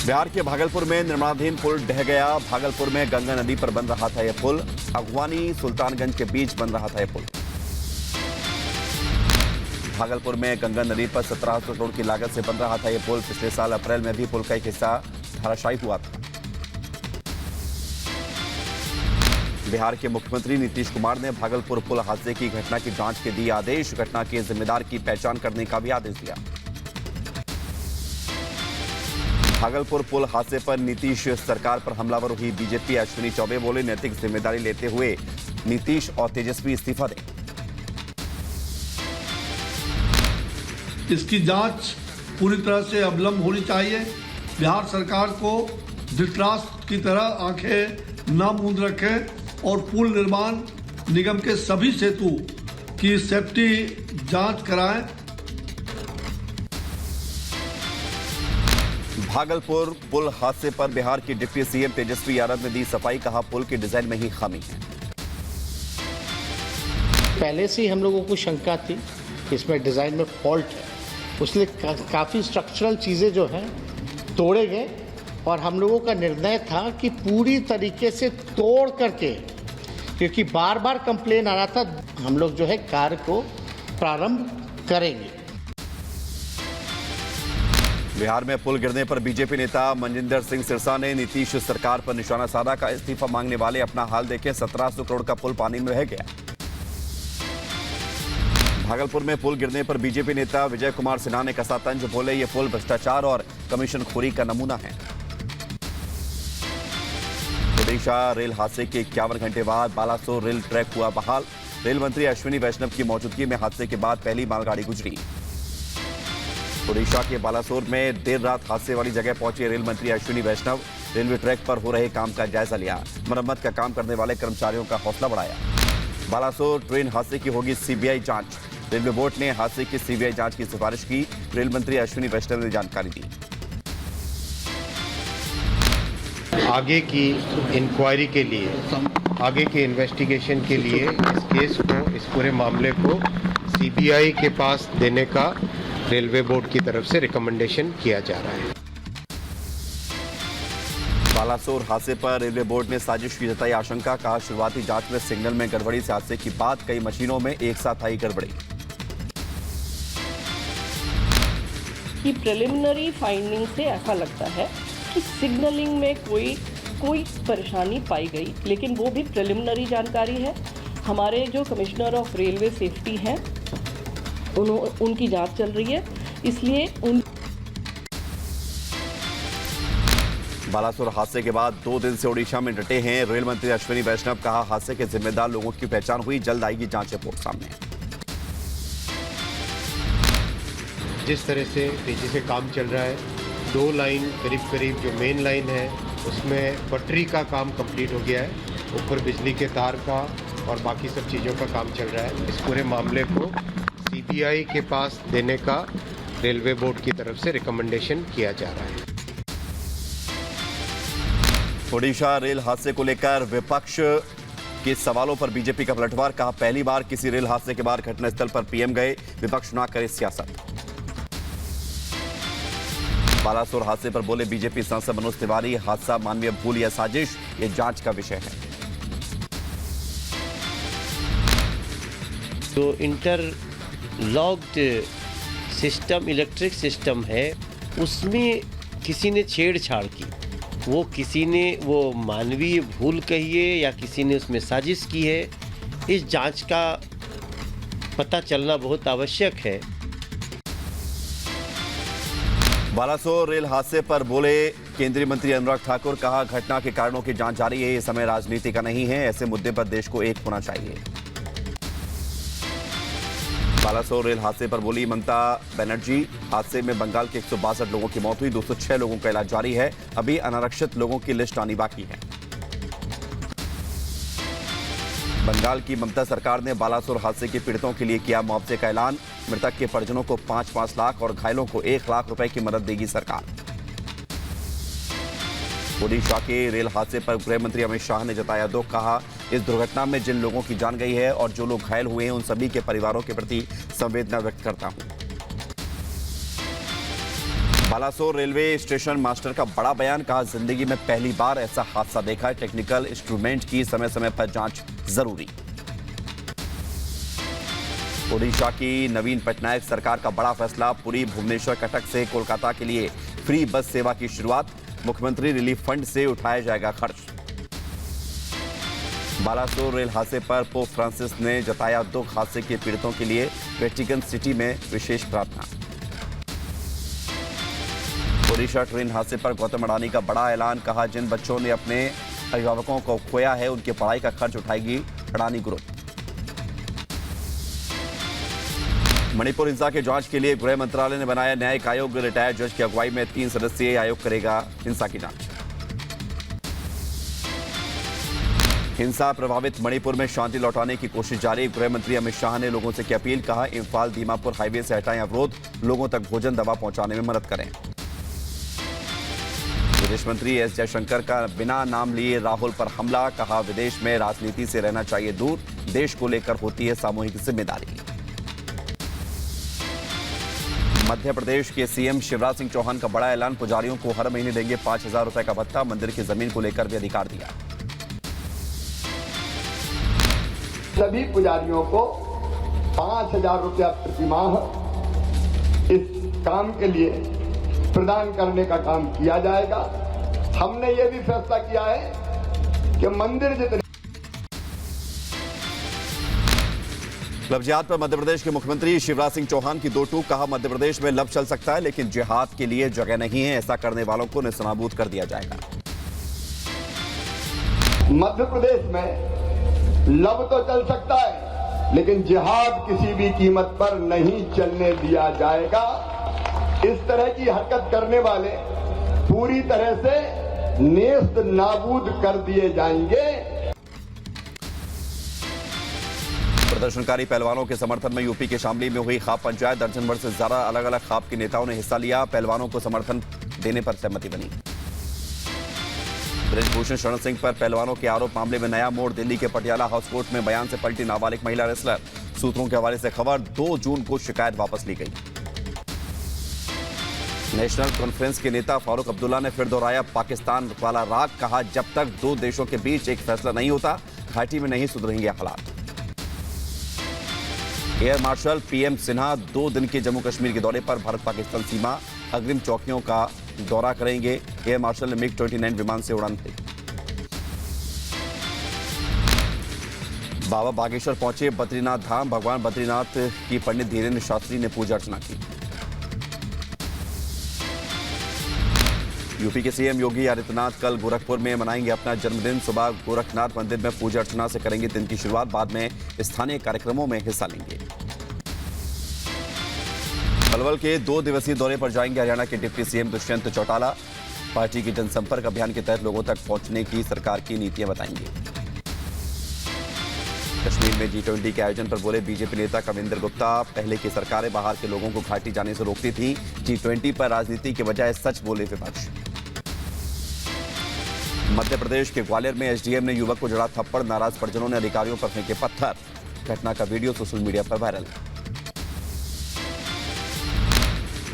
बिहार के भागलपुर में निर्माणाधीन पुल ढह गया। भागलपुर में गंगा नदी पर बन रहा था यह पुल। अगवानी सुल्तानगंज के बीच बन रहा था यह पुल। भागलपुर में गंगा नदी पर 1700 करोड़ की लागत से बन रहा था यह पुल। पिछले साल अप्रैल में भी पुल का एक हिस्सा धराशायी हुआ था। बिहार के मुख्यमंत्री नीतीश कुमार ने भागलपुर पुल हादसे की घटना की जांच के दिए आदेश। घटना के जिम्मेदार की पहचान करने का भी आदेश दिया। भागलपुर पुल हादसे पर नीतीश सरकार पर हमलावर हुई बीजेपी। अश्विनी चौबे बोले, नैतिक जिम्मेदारी लेते हुए नीतीश और तेजस्वी इस्तीफा दें। इसकी जांच पूरी तरह से अविलंब होनी चाहिए। बिहार सरकार को धृतराष्ट्र की तरह आंखें न मूंद रखें और पुल निर्माण निगम के सभी सेतु की सेफ्टी जांच कराएं। भागलपुर पुल हादसे पर बिहार की डिप्टी सीएम तेजस्वी यादव ने दी सफाई। कहा, पुल के डिजाइन में ही खामी है। पहले से ही हम लोगों को शंका थी कि इसमें डिजाइन में फॉल्ट है, उसलिए काफी स्ट्रक्चरल चीजें जो हैं तोड़े गए और हम लोगों का निर्णय था कि पूरी तरीके से तोड़ करके, क्योंकि बार बार कंप्लेन आ रहा था, हम लोग जो है कार्य को प्रारंभ करेंगे। बिहार में पुल गिरने पर बीजेपी नेता मनजिंदर सिंह सिरसा ने नीतीश सरकार पर निशाना साधा। का इस्तीफा मांगने वाले अपना हाल देखें, 1700 करोड़ का पुल पानी में बह गया। भागलपुर में पुल गिरने पर बीजेपी नेता विजय कुमार सिन्हा ने कसा तंज। बोले, ये पुल भ्रष्टाचार और कमीशनखोरी का नमूना है। ओडिशा रेल हादसे के 51 घंटे बाद बालासोर रेल ट्रैक हुआ बहाल। रेल मंत्री अश्विनी वैष्णव की मौजूदगी में हादसे के बाद पहली मालगाड़ी गुजरी। ओडिशा के बालासोर में देर रात हादसे वाली जगह पहुंचे रेल मंत्री अश्विनी वैष्णव। रेलवे ट्रैक पर हो रहे काम का जायजा लिया। मरम्मत का काम करने वाले कर्मचारियों का हौसला बढ़ाया। बालासोर ट्रेन हादसे की होगी सीबीआई जांच। रेलवे बोर्ड ने हादसे की सीबीआई जांच की सिफारिश की। रेल मंत्री अश्विनी वैष्णव ने जानकारी दी। आगे की इंक्वायरी के लिए, आगे के इन्वेस्टिगेशन के लिए इस केस को, इस पूरे मामले को सीबीआई के पास देने का रेलवे बोर्ड की तरफ से रिकमेंडेशन किया जा रहा है। बालासोर हादसे पर रेलवे बोर्ड ने साजिश की जताई आशंका। कहा, शुरुआती जांच में सिग्नल में गड़बड़ी से हादसे की बात। कई मशीनों में एक साथ आई गड़बड़ी। कि प्रिलिमिनरी फाइंडिंग से ऐसा लगता है कि सिग्नलिंग में कोई परेशानी पाई गई, लेकिन वो भी प्रिलिमिनरी जानकारी है। हमारे जो कमिश्नर ऑफ रेलवे सेफ्टी हैं उनकी जांच चल रही है, इसलिए बालासोर हादसे के बाद 2 दिन से ओडिशा में डटे हैं रेल मंत्री अश्विनी वैष्णव। कहा, हादसे के जिम्मेदार लोगों की पहचान हुई, जल्द आएगी जांच रिपोर्ट सामने। जिस तरह से तेजी से काम चल रहा है, 2 लाइन करीब जो मेन लाइन है उसमें पटरी का काम कंप्लीट हो गया है। ऊपर बिजली के तार का और बाकी सब चीज़ों का काम चल रहा है। इस पूरे मामले को सीबीआई के पास देने का रेलवे बोर्ड की तरफ से रिकमेंडेशन किया जा रहा है। ओडिशा रेल हादसे को लेकर विपक्ष के सवालों पर बीजेपी का पलटवार। कहा, पहली बार किसी रेल हादसे के बाद घटनास्थल पर पीएम गए, विपक्ष ना करे सियासत। बालासोर हादसे पर बोले बीजेपी सांसद मनोज तिवारी, हादसा मानवीय भूल या साजिश, ये जांच का विषय है। जो इंटरलॉक्ड सिस्टम, इलेक्ट्रिक सिस्टम है, उसमें किसी ने छेड़छाड़ की। वो किसी ने वो मानवीय भूल कहिए या किसी ने उसमें साजिश की है, इस जांच का पता चलना बहुत आवश्यक है। बालासोर रेल हादसे पर बोले केंद्रीय मंत्री अनुराग ठाकुर। कहा, घटना के कारणों की जांच जारी है, ये समय राजनीति का नहीं है, ऐसे मुद्दे पर देश को एक होना चाहिए। बालासोर रेल हादसे पर बोली ममता बनर्जी। हादसे में बंगाल के 162 लोगों की मौत हुई, 206 लोगों का इलाज जारी है। अभी अनारक्षित लोगों की लिस्ट आनी बाकी है। बंगाल की ममता सरकार ने बालासोर हादसे के पीड़ितों के लिए किया मुआवजे का ऐलान। मृतक के परिजनों को 5-5 लाख और घायलों को 1 लाख रुपए की मदद देगी सरकार। ओडिशा के रेल हादसे पर गृह मंत्री अमित शाह ने जताया दुख। कहा, इस दुर्घटना में जिन लोगों की जान गई है और जो लोग घायल हुए हैं, उन सभी के परिवारों के प्रति संवेदना व्यक्त करता हूं। बालासोर रेलवे स्टेशन मास्टर का बड़ा बयान, कहा जिंदगी में पहली बार ऐसा हादसा देखा है, टेक्निकल इंस्ट्रूमेंट की समय समय पर जांच जरूरी। ओडिशा की नवीन पटनायक सरकार का बड़ा फैसला, पुरी भुवनेश्वर कटक से कोलकाता के लिए फ्री बस सेवा की शुरुआत, मुख्यमंत्री रिलीफ फंड से उठाया जाएगा खर्च। बालासोर रेल हादसे पर पोप फ्रांसिस ने जताया दुख, हादसे के पीड़ितों के लिए वेटिकन सिटी में विशेष प्रार्थना। ओडिशा ट्रेन हादसे पर गौतम अडानी का बड़ा ऐलान, कहा जिन बच्चों ने अपने अभिभावकों को खोया है उनके पढ़ाई का खर्च उठाएगी अडानी ग्रुप। मणिपुर हिंसा के जांच के लिए गृह मंत्रालय ने बनाया न्यायिक आयोग, रिटायर्ड जज की अगुवाई में 3 सदस्यीय आयोग करेगा हिंसा की जांच। हिंसा प्रभावित मणिपुर में शांति लौटाने की कोशिश जारी, गृह मंत्री अमित शाह ने लोगों से की अपील, कहा इंफाल दीमापुर हाईवे से हटाएं अवरोध, लोगों तक भोजन दवा पहुंचाने में मदद करें। विदेश मंत्री एस जयशंकर का बिना नाम लिए राहुल पर हमला, कहा विदेश में राजनीति से रहना चाहिए दूर, देश को लेकर होती है सामूहिक जिम्मेदारी। मध्य प्रदेश के सीएम शिवराज सिंह चौहान का बड़ा ऐलान, पुजारियों को हर महीने देंगे 5,000 रुपए का भत्ता, मंदिर की जमीन को लेकर भी अधिकार दिया। सभी पुजारियों को 5,000 रुपया प्रति माह इस काम के लिए प्रदान करने का काम किया जाएगा। हमने ये भी फैसला किया है कि मंदिर जितने लव जिहाद पर मध्य प्रदेश के मुख्यमंत्री शिवराज सिंह चौहान की 2 टूक, कहा मध्य प्रदेश में लव चल सकता है लेकिन जिहाद के लिए जगह नहीं है, ऐसा करने वालों को नेस्तनाबूद कर दिया जाएगा। मध्य प्रदेश में लव तो चल सकता है लेकिन जिहाद किसी भी कीमत पर नहीं चलने दिया जाएगा। इस तरह की हरकत करने वाले पूरी तरह से नेस्त नाबूद कर दिए जाएंगे। प्रदर्शनकारी पहलवानों के समर्थन में यूपी के शामली में हुई खाप पंचायत, दर्जन भर से ज्यादा अलग अलग खाप के नेताओं ने हिस्सा लिया, पहलवानों को समर्थन देने पर सहमति बनी। ब्रजभूषण शरण सिंह पर पहलवानों के आरोप मामले में नया मोड़, दिल्ली के पटियाला हाउस कोर्ट में बयान से पलटी नाबालिग महिला रेसलर, सूत्रों के हवाले से खबर, 2 जून को शिकायत वापस ली गई। नेशनल कॉन्फ्रेंस के नेता फारूक अब्दुल्ला ने फिर दोहराया पाकिस्तान वाला राग, कहा जब तक 2 देशों के बीच एक फैसला नहीं होता घाटी में नहीं सुधरेंगे हालात। एयर मार्शल पीएम सिन्हा 2 दिन के जम्मू कश्मीर के दौरे पर, भारत पाकिस्तान सीमा अग्रिम चौकियों का दौरा करेंगे। एयर मार्शल ने मिग-29 विमान से उड़ान भरी। बाबा बागेश्वर पहुंचे बद्रीनाथ धाम, भगवान बद्रीनाथ की पंडित धीरेन्द्र शास्त्री ने पूजा अर्चना की। यूपी के सीएम योगी आदित्यनाथ कल गोरखपुर में मनाएंगे अपना जन्मदिन, सुबह गोरखनाथ मंदिर में पूजा अर्चना से करेंगे दिन की शुरुआत, बाद में स्थानीय कार्यक्रमों में हिस्सा लेंगे। पलवल के 2 दिवसीय दौरे पर जाएंगे हरियाणा के deputy CM Dushyant Chautala, party की जनसंपर्क अभियान के तहत लोगों तक पहुंचने की सरकार की नीतियां बताएंगे। कश्मीर में G20 के आयोजन पर बोले बीजेपी नेता कविंदर गुप्ता, पहले की सरकारें बाहर के लोगों को घाटी जाने से रोकती थी, G20 पर राजनीति के बजाय सच बोले विपक्ष। मध्य प्रदेश के ग्वालियर में एसडीएम ने युवक को जड़ा थप्पड़, नाराज परिजनों ने अधिकारियों पर फेंके पत्थर, घटना का वीडियो सोशल मीडिया पर वायरल।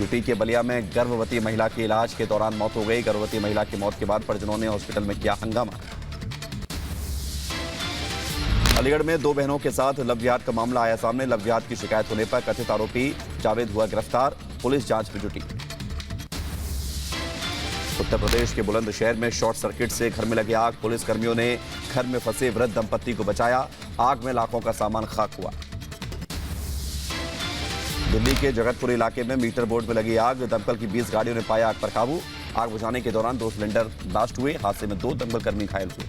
यूपी के बलिया में गर्भवती महिला की इलाज के दौरान मौत हो गई, गर्भवती महिला की मौत के बाद परिजनों ने हॉस्पिटल में किया हंगामा। अलीगढ़ में 2 बहनों के साथ लव जिहाद का मामला आया सामने, लव जिहाद की शिकायत होने पर कथित आरोपी जावेद हुआ गिरफ्तार, पुलिस जांच में जुटी। उत्तर प्रदेश के बुलंदशहर में शॉर्ट सर्किट से घर में लगी आग, पुलिस कर्मियों ने घर में फंसे वृद्ध दंपत्ति को बचाया, आग में लाखों का सामान खाक हुआ। दिल्ली के जगतपुर इलाके में मीटर बोर्ड में लगी आग, दमकल की 20 गाड़ियों ने पाया आग पर काबू, आग बुझाने के दौरान 2 सिलेंडर ब्लास्ट हुए, हादसे में 2 दमकल कर्मी घायल हुए।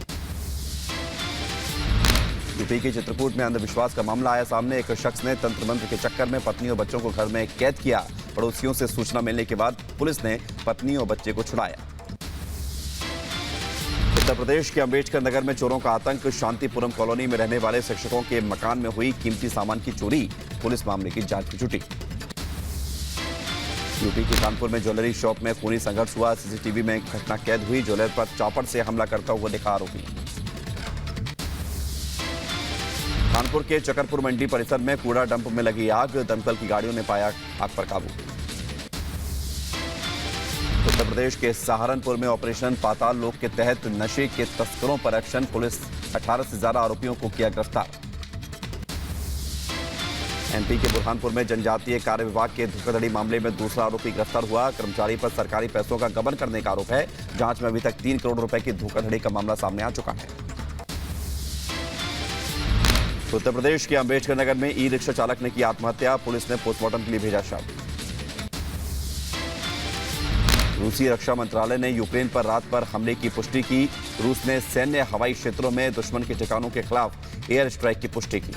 यूपी के चित्रकूट में अंधविश्वास का मामला आया सामने, एक शख्स ने तंत्र मंत्र के चक्कर में पत्नी और बच्चों को घर में कैद किया, पड़ोसियों से सूचना मिलने के बाद पुलिस ने पत्नी और बच्चे को छुड़ाया। उत्तर प्रदेश के अंबेडकर नगर में चोरों का आतंक, शांतिपुरम कॉलोनी में रहने वाले शिक्षकों के मकान में हुई कीमती सामान की चोरी, पुलिस मामले की जांच में जुटी। यूपी के कानपुर में ज्वेलरी शॉप में खूनी संघर्ष हुआ, सीसीटीवी में घटना कैद हुई, ज्वेलर पर चॉपर से हमला करता हुआ दिखा आरोपी। कानपुर के चकरपुर मंडी परिसर में कूड़ा डंप में लगी आग, दमकल की गाड़ियों ने पाया आग पर काबू। उत्तर प्रदेश के सहारनपुर में ऑपरेशन पाताल लोक के तहत नशे के तस्करों पर एक्शन। पुलिस 18 से ज्यादा आरोपियों को किया गिरफ्तार। एमपी के बुरहानपुर में जनजातीय कार्य विभाग के धोखाधड़ी मामले में दूसरा आरोपी गिरफ्तार हुआ। कर्मचारी पर सरकारी पैसों का गबन करने का आरोप है। जांच में अभी तक 3 करोड़ रुपए की धोखाधड़ी का मामला सामने आ चुका है। उत्तर प्रदेश के अंबेडकर नगर में ई रिक्शा चालक ने की आत्महत्या। पुलिस ने पोस्टमार्टम के लिए भेजा शव। रूसी रक्षा मंत्रालय ने यूक्रेन पर रात पर हमले की पुष्टि की। रूस ने सैन्य हवाई क्षेत्रों में दुश्मन के ठिकानों के खिलाफ एयर स्ट्राइक की पुष्टि की।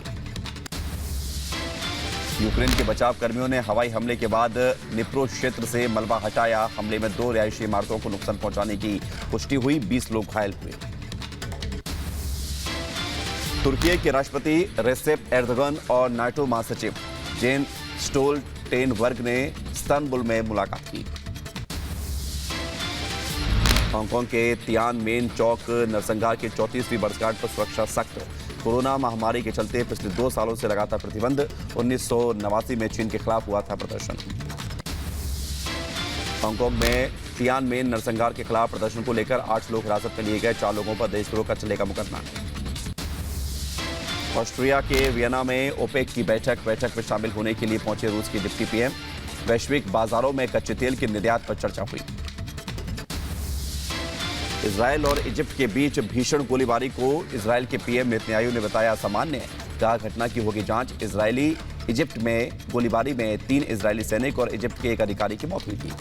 यूक्रेन के बचाव कर्मियों ने हवाई हमले के बाद निप्रो क्षेत्र से मलबा हटाया। हमले में 2 रिहायशी इमारतों को नुकसान पहुंचाने की पुष्टि हुई। 20 लोग घायल हुए। तुर्की के राष्ट्रपति रेसेप एर्दोगन और नाटो महासचिव जेन स्टोल्टेनबर्ग ने इस्तांबुल में मुलाकात की। हांगकांग के तियानमेन चौक नरसंहार की 34वीं वर्षगांठ पर सुरक्षा सख्त। कोरोना महामारी के चलते पिछले 2 सालों से लगातार प्रतिबंध। 1989 में चीन के खिलाफ हुआ था प्रदर्शन। हांगकांग में तियानमेन नरसंहार के खिलाफ प्रदर्शन को लेकर 8 लोग हिरासत में लिए गए। 4 लोगों पर देशद्रोह का चलेगा मुकदमा। ऑस्ट्रिया के वियना में ओपेक की बैठक में शामिल होने के लिए पहुंचे रूस के डिप्टी पीएम। वैश्विक बाजारों में कच्चे तेल के निर्यात पर चर्चा हुई। इजरायल और इजिप्ट के बीच भीषण गोलीबारी को इजरायल के पीएम नेतन्याहू ने बताया असामान्य। कहा घटना की होगी जांच। इजिप्ट में गोलीबारी में 3 इजरायली सैनिक और इजिप्ट के एक अधिकारी की मौत हुई थी।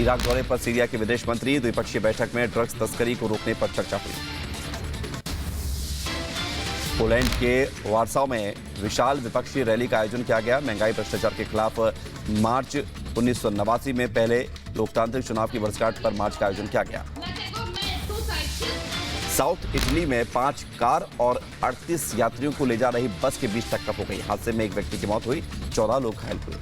इराक दौरे पर सीरिया के विदेश मंत्री। द्विपक्षीय बैठक में ड्रग्स तस्करी को रोकने पर चर्चा हुई। पोलैंड के वार्साव में विशाल विपक्षी रैली का आयोजन किया गया। महंगाई भ्रष्टाचार के खिलाफ मार्च 1989 में पहले लोकतांत्रिक चुनाव की वर्षगांठ पर मार्च का आयोजन किया गया। साउथ इटली में 5 कार और 38 यात्रियों को ले जा रही बस के बीच टक्कर हो गई। हादसे में एक व्यक्ति की मौत हुई। 14 लोग घायल हुए।